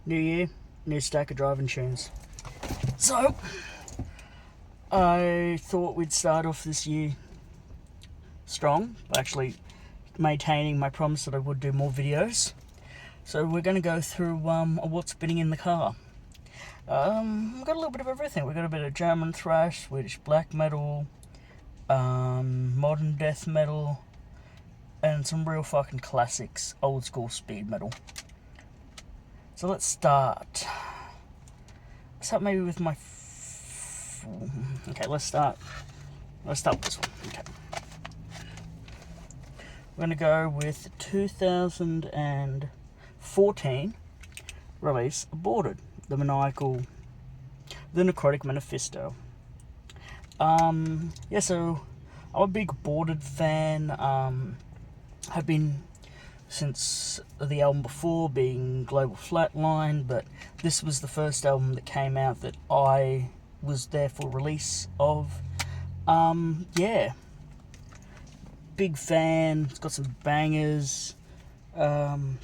New year, new stack of driving tunes. So, I thought we'd start off this year strong, by actually maintaining my promise that I would do more videos. So we're going to go through what's spinning in the car. We've got a little bit of everything. We've got a bit of German thrash, Swedish black metal, modern death metal, and some real fucking classics, old school speed metal. So let's start. Let's start maybe with my... Okay, let's start with this one. Okay. We're going to go with 2014 release, Aborted, the Necrotic Manifesto. So I'm a big Aborted fan. Have been since the album before, being Global Flatline, but this was the first album that came out that I was there for release of. Big fan. It's got some bangers. Coffin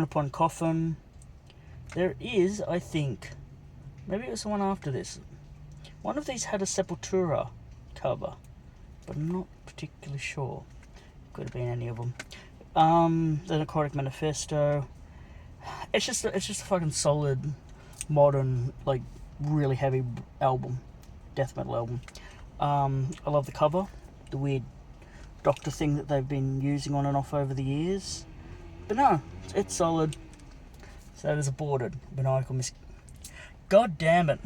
Upon Coffin. There is, I think, maybe it was the one after this. One of these had a Sepultura cover, but I'm not particularly sure. Could have been any of them. The Necrotic Manifesto. It's just a fucking solid, modern, like really heavy album, death metal album. I love the cover, the weird doctor thing that they've been using on and off over the years. But no, it's solid. So that is Aborted. Maniacal God damn it.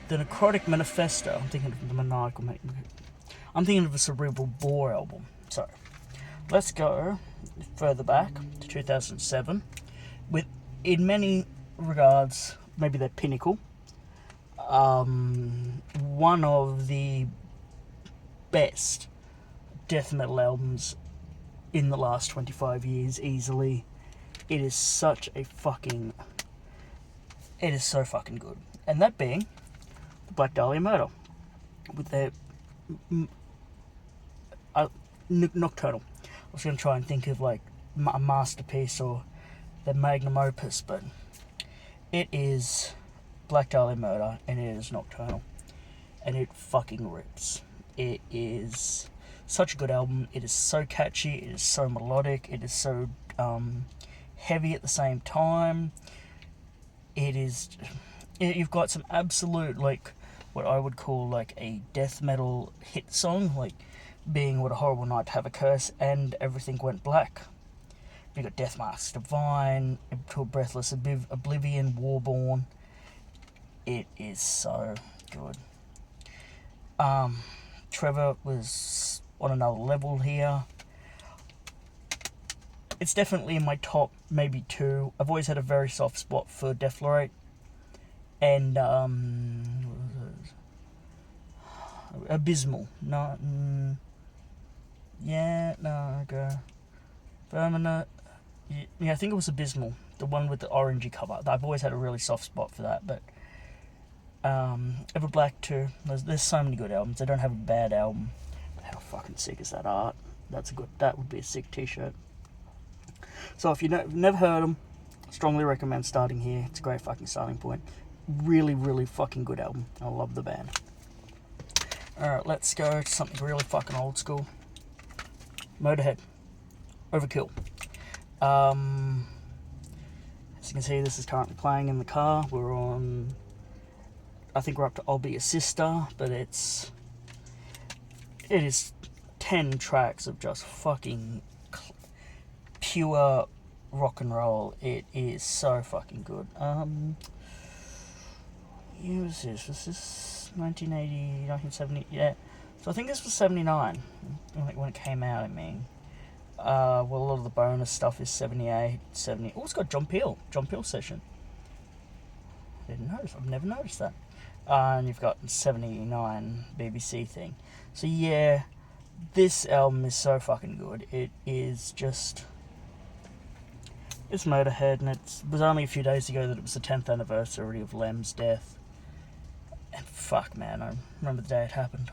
The Necrotic Manifesto. I'm thinking of the Maniacal. I'm thinking of a Cerebral Bore album. So, let's go further back to 2007. With, in many regards, maybe their pinnacle. One of the best death metal albums in the last 25 years, easily. It is so fucking good. And that being the Black Dahlia Murder with their Nocturnal. I was going to try and think of like a masterpiece or their magnum opus, but it is Black Dahlia Murder and it is Nocturnal. And it fucking rips. It is such a good album. It is so catchy. It is so melodic. It is so heavy at the same time. You've got some absolute, like, what I would call like a death metal hit song, like being What a Horrible Night to Have a Curse and Everything Went Black. You've got Death Masks Divine, Until Breathless Oblivion, Warborn. It is so good. Trevor was on another level here. It's definitely in my top, maybe two. I've always had a very soft spot for Deflorate. And, Abysmal. Vermina. Yeah, I think it was Abysmal. The one with the orangey cover. I've always had a really soft spot for that, but... Everblack too. There's so many good albums. They don't have a bad album. How fucking sick is that art? That would be a sick t-shirt. So if you've never heard them, strongly recommend starting here. It's a great fucking starting point. Really, really fucking good album. I love the band. Alright, let's go to something really fucking old school. Motorhead. Overkill. As you can see, this is currently playing in the car. I think we're up to I'll Be Your Sister, but it is 10 tracks of just fucking pure rock and roll. It is so fucking good. When was this? Was this 1980, 1970? Yeah. So I think this was 79, when it came out, I mean. A lot of the bonus stuff is 78, 70. Oh, it's got John Peel session. Didn't notice. I've never noticed that. And you've got 79 BBC thing. So yeah, this album is so fucking good. It is just... It's Motorhead, and it was only a few days ago that it was the 10th anniversary of Lem's death. And fuck, man, I remember the day it happened.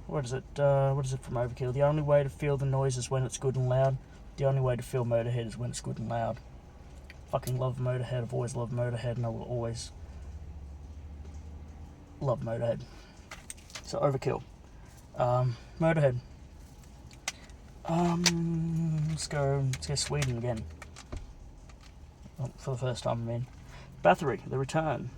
what is it from Overkill? The only way to feel the noise is when it's good and loud. The only way to feel Motorhead is when it's good and loud. Fucking love Motorhead. I've always loved Motorhead, and I will always love Motorhead. So Overkill. Motorhead. Let's go Sweden again. Oh, for the first time, I mean. Bathory, The Return.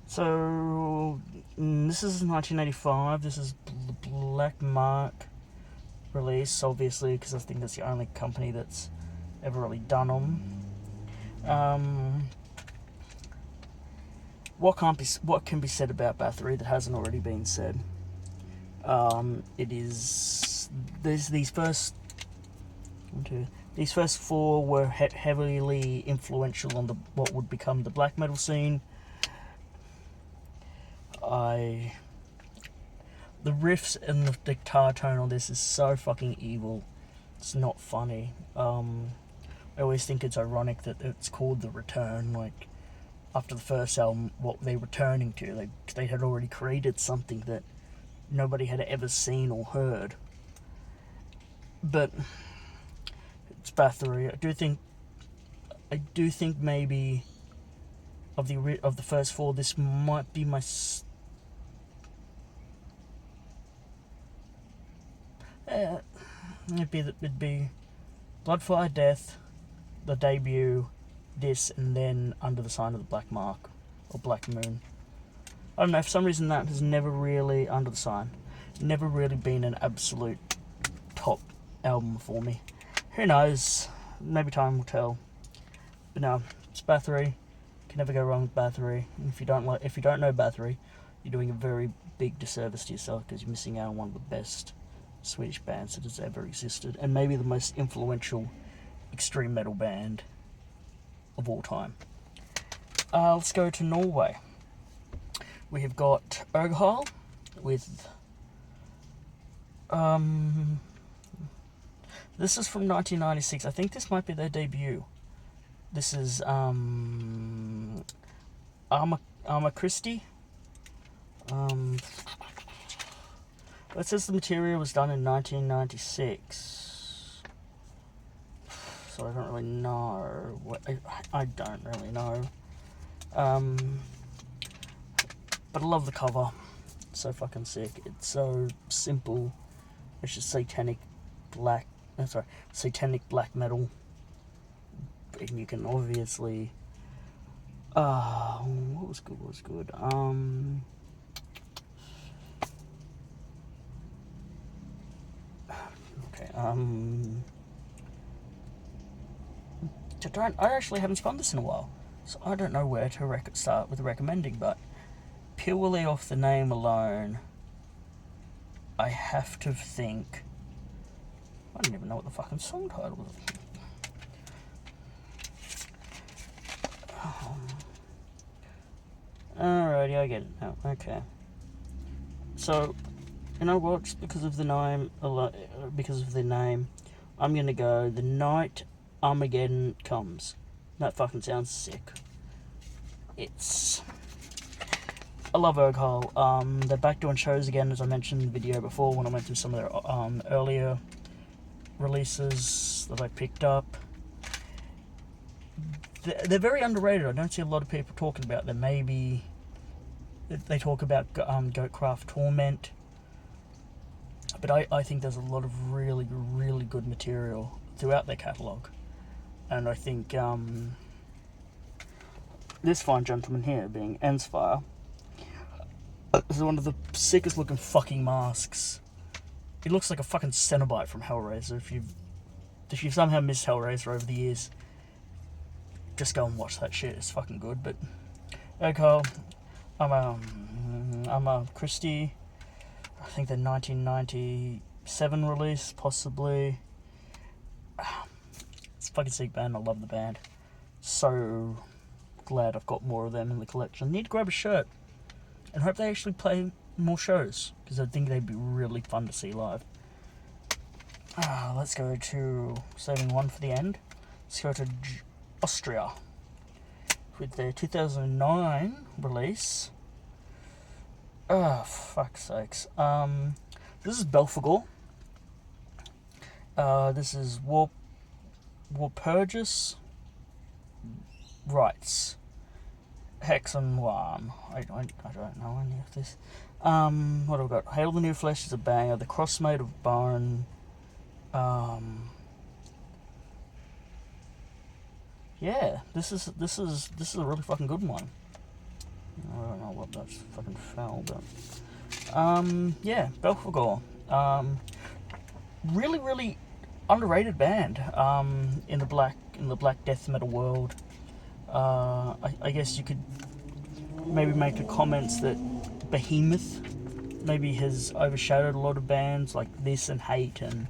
So, this is 1985. This is Black Mark release, obviously, because I think that's the only company that's ever really done them. What can be said about Bathory that hasn't already been said? These first four were heavily influential on what would become the black metal scene. The riffs and the guitar tone on this is so fucking evil. It's not funny. I always think it's ironic that it's called The Return. Like, after the first album, what they're returning to, they had already created something that nobody had ever seen or heard. But it's Bathory. I do think maybe of the first four, this might be my. It'd be Bloodfire Death, the debut, this, and then Under the Sign of the Black Mark, or Black Moon. I don't know, for some reason that has never really, Under the Sign, never really been an absolute top album for me. Who knows, maybe time will tell. But no, it's Bathory, can never go wrong with Bathory. And if you don't know Bathory, you're doing a very big disservice to yourself, because you're missing out on one of the best Swedish bands that has ever existed, and maybe the most influential extreme metal band of all time. Let's go to Norway. We have got Urghal with this is from 1996. I think this might be their debut. This is Arma Christi. It says the material was done in 1996. So I don't really know. I don't really know. But I love the cover. It's so fucking sick. It's so simple. It's just satanic black metal. And you can obviously what was good? Okay, I actually haven't spun this in a while, so I don't know where to start with recommending, but purely off the name alone, I have to think. I don't even know what the fucking song title is. Alrighty, I get it now. Okay. So, you know what? Just because of the name, I'm gonna go The Night Armageddon Comes. That fucking sounds sick. I love Urghal. They're back doing shows again, as I mentioned in the video before when I went through some of their earlier releases that I picked up. They're very underrated. I don't see a lot of people talking about them. Maybe they talk about Goatcraft Torment, but I think there's a lot of really, really good material throughout their catalogue. And I think this fine gentleman here, being Ensfire, is one of the sickest looking fucking masks. He looks like a fucking Cenobite from Hellraiser. If you've somehow missed Hellraiser over the years, just go and watch that shit. It's fucking good. But Urghal, I'm a Christie. I think the 1997 release, possibly. It's a fucking sick band. I love the band. So glad I've got more of them in the collection. Need to grab a shirt and hope they actually play more shows, because I think they'd be really fun to see live. Let's go to saving one for the end. Let's go to Austria with their 2009 release. Oh, fuck's sakes. The This is Belphegor. This is Walpurgis Rights. Hexen 1. I don't know any of this. What have we got? Hail the New Flesh is a banger. The Crossmate of Barn. Yeah, this is a really fucking good one. I don't know what that's fucking fell, but yeah, Belphegor. Really, really underrated band. In the black death metal world. I guess you could maybe make the comments that Behemoth maybe has overshadowed a lot of bands like this and Hate and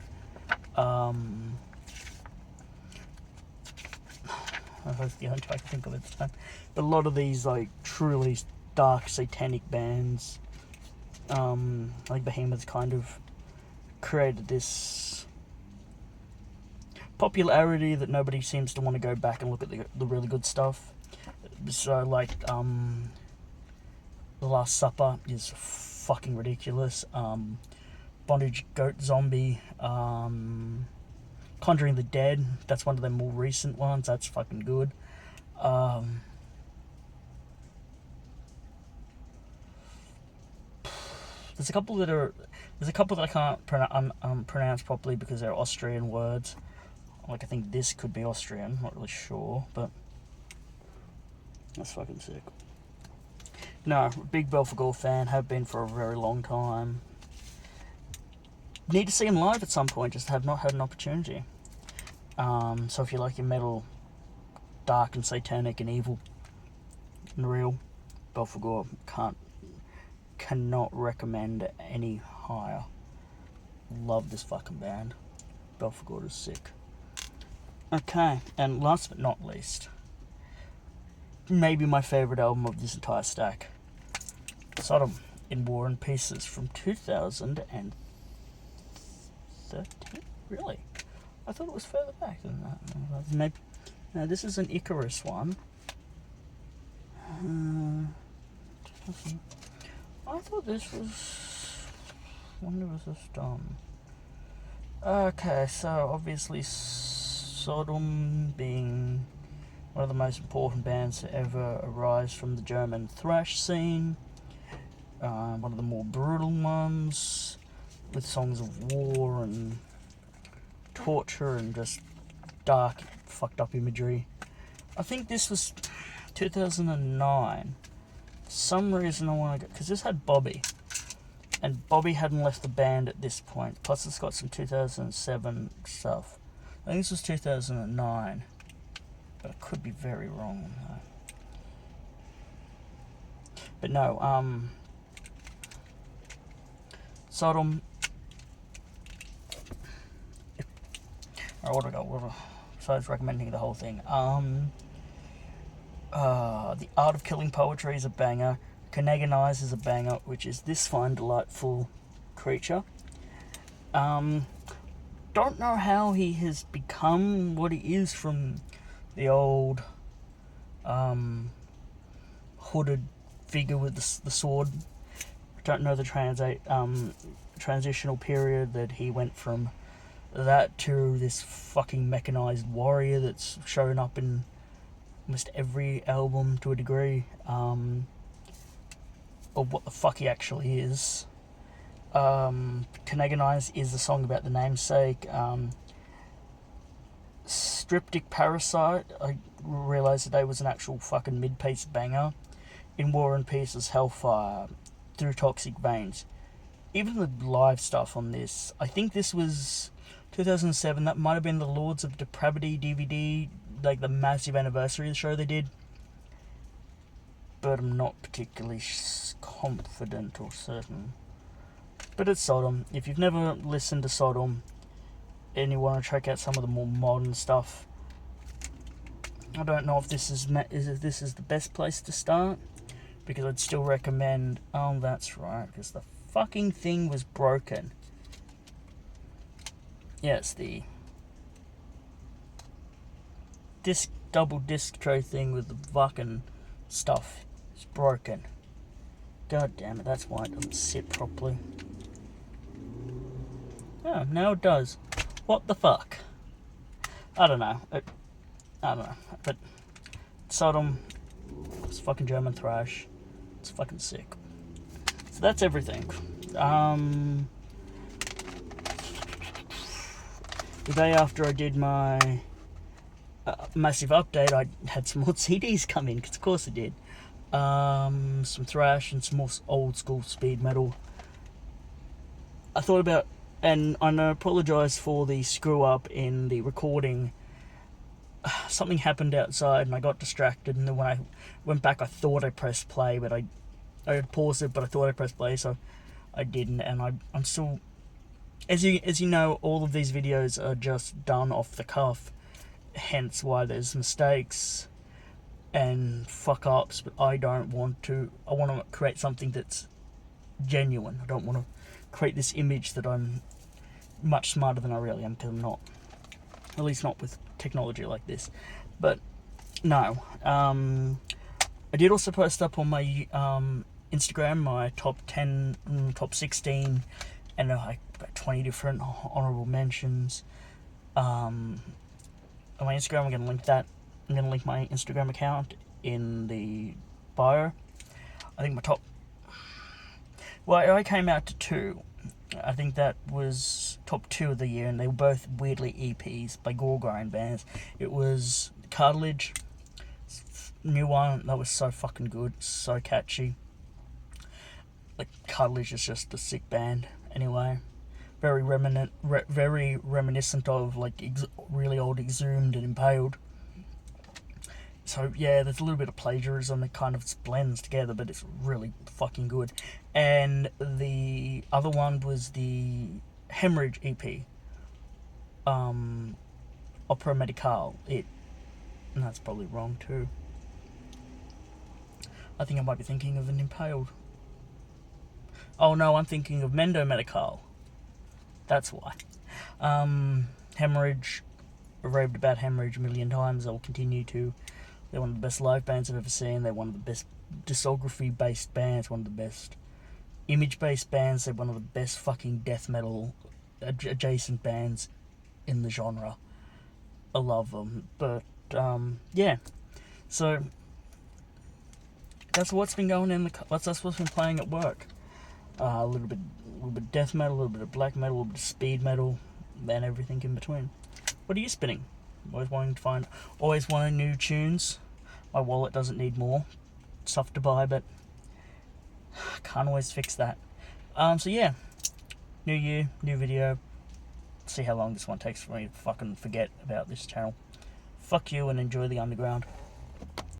that's the only I can think of at the time. But a lot of these like truly dark satanic bands, like Behemoth, kind of created this popularity that nobody seems to want to go back and look at the really good stuff. So like The Last Supper is fucking ridiculous. Bondage Goat Zombie, Conjuring the Dead, that's one of the more recent ones, that's fucking good. There's a couple that I can't pronounce properly because they're Austrian words. Like, I think this could be Austrian, not really sure, but that's fucking sick. No, big Belphegor fan, have been for a very long time. Need to see him live at some point, just have not had an opportunity. So if you like your metal dark and satanic and evil and real, Belphegor cannot recommend any higher. Love this fucking band. Belphegor is sick. Okay, and last but not least, maybe my favourite album of this entire stack, Sodom in War and Pieces from 2013. Really? I thought it was further back than that. Maybe. No, this is an Icarus one. I thought this was... When was this done? Okay, so obviously Sodom being one of the most important bands to ever arise from the German thrash scene. One of the more brutal ones, with songs of war and torture and just dark, fucked up imagery. I think this was 2009. For some reason I want to go, because this had Bobby, and Bobby hadn't left the band at this point. Plus it's got some 2007 stuff. I think this was 2009, but I could be very wrong. But no, Sodom. What do I got? Besides recommending the whole thing, The Art of Killing Poetry is a banger. Kenegonize is a banger, which is this fine, delightful creature. Don't know how he has become what he is from the old hooded figure with the sword. Don't know the transitional period that he went from that to this fucking mechanized warrior that's shown up in almost every album to a degree, of what the fuck he actually is. Kenegonize is the song about the namesake. Striptic Parasite, I realised today, was an actual fucking mid-piece banger. In War and Peace is Hellfire, Through Toxic Veins. Even the live stuff on this, I think this was 2007, that might have been the Lords of Depravity DVD, like the massive anniversary of the show they did. But I'm not particularly confident or certain. But it's Sodom. If you've never listened to Sodom and you want to check out some of the more modern stuff, I don't know if this is the best place to start, because I'd still recommend... Oh, that's right, because the fucking thing was broken. Yes, the double disc tray thing with the fucking stuff is broken. God damn it, that's why it doesn't sit properly. Oh, now it does. What the fuck? I don't know. I don't know. But Sodom, it's fucking German thrash. It's fucking sick. So that's everything. The day after I did my massive update, I had some more CDs come in, because of course I did. Some thrash and some more old school speed metal. I thought about, and I apologise for the screw up in the recording. Something happened outside and I got distracted, and then when I went back I thought I pressed play, but I had paused it, but I thought I pressed play, so I didn't. And I'm still, as you know, all of these videos are just done off the cuff, hence why there's mistakes and fuck ups. But I want to create something that's genuine. I don't want to create this image that I'm much smarter than I really am, because I'm not. At least not with technology like this. But no, I did also post up on my Instagram my top 10, top 16, and like about 20 different honorable mentions. On my Instagram, I'm going to link that. I'm going to link my Instagram account in the bio. I think my top... Well, I came out to 2. I think that was top 2 of the year, and they were both weirdly EPs by gore grind bands. It was Cartilage, new one, that was so fucking good, so catchy. Like, Cartilage is just a sick band. Anyway, very reminiscent of like really old Exhumed and Impaled. So yeah, there's a little bit of plagiarism that kind of blends together, but it's really fucking good. And the other one was the Hemorrhage EP, Opera Medicale. And that's probably wrong too. I think I might be thinking of an Impaled. Oh no, I'm thinking of Mendo Medicale. That's why. Hemorrhage, I've raved about Hemorrhage a million times. I will continue to. They're one of the best live bands I've ever seen. They're one of the best discography-based bands, one of the best image-based bands. They're one of the best fucking death metal adjacent bands in the genre. I love them. But, yeah. So, that's what's been going in that's what's been playing at work. A little bit death metal, a little bit of black metal, a little bit of speed metal, and everything in between. What are you spinning? Always wanting new tunes. My wallet doesn't need more stuff to buy, but can't always fix that. So yeah, new year, new video. See how long this one takes for me to fucking forget about this channel. Fuck you and enjoy the underground.